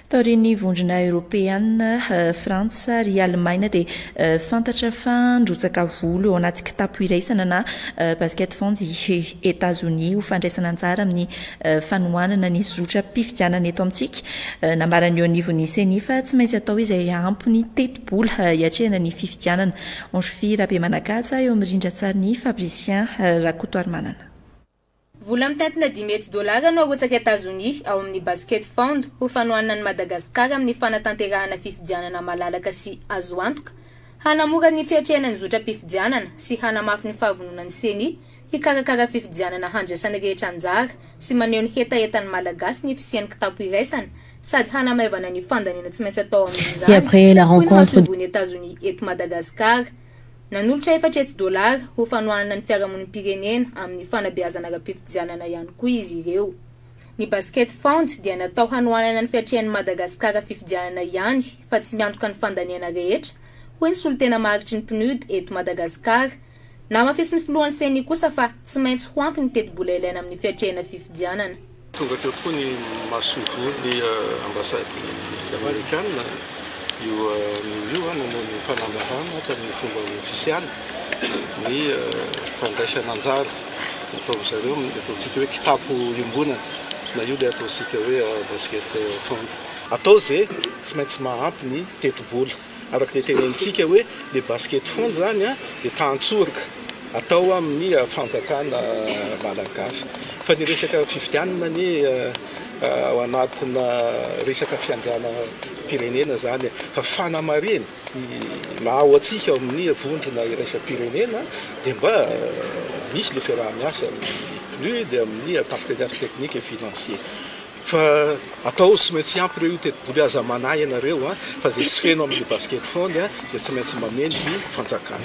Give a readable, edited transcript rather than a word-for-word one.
Taorian'ny vondrona Europeana, Frantsa ary Alemaina dia fantatra fa ndrotsaka volo ao anaty kitapo iraisana na basket fondy États-Unis ho fandraisana anjara amin'ny fanohanana ny zotra mpifidianana eto amintsika. Nambarany eo anivon'ny CENI fa tsy maintsy atao izay ampy ny teti-bola hiatrehana ny fifidianana. Anjofi Rabemanakatsa eo amin'ny rindran-tsary Fabricien Rakotoarimanana. Vola mitentina $10 no arotsaka États-Unis ao amin'ny basket fond ho fanohanana ny Madagasikara amin'ny fanatanterahana fifidianana malalaka sy azo antoka, hanamora ny fiatrehana ny zotra mpifidianana sy hanamafy ny fahavononan'ny CENI hikarakara fifidianana handraisana rehetra anjara sy maneho ny hetaheta ny malagasy ny fisian'ny kitapo iraisana sady hanamaivana ny fandaniana tsy maintsy atao amin'izany. Et après la rencontre des États-Unis eto Madagasikara, nanolotra $7 ho fanohanana ny fiarahamonim-pirenena amin'ny fanabeazana ara-pifidianana ihany koa izy ireo. Ny basket fond dia natao hanohanana ny fiatrehan'ny Madagasikara fifidianana ihany fa tsy miantoka ny fandaniana rehetra, hoy ny solitena maritry ny PNUD eto Madagasikara. Namafisy ny filohan'ny CENI kosa fa tsy maintsy ho ampy ny teti-bola ilaina amin'ny fiatrehana fifidianana. Tonga teo tokoa ny mahasovo ny ambasady amerikana io noho ny fanamahana tamin'ny fomba ofisialy ny fandraisana anjara atao zareo ataontsika hoe kitapo iombonana na io le ataontsika hoe basket fond. Atao zay tsy maintsy mahampy ny teti-bola. Araka le tenenitsika hoe le basket fond zany dia tantsorika atao amin'ny fanjakana malagasy. Fa ny resaka fifidianana ny ao anatina resaka fiandriana pirenena zany fa fanamarena maha atsika amin'ny vondrona iraisam-pirenena dia mba misy le fiaraha-miasa PNUD amin'ny partenaire technique et financier. Fa atao tsy maintsy ampy ireo teti-bola aza manahy ianareo fa zay tsy feno amin'ny basket fond dia tsy maintsy mameno ny fanjakana.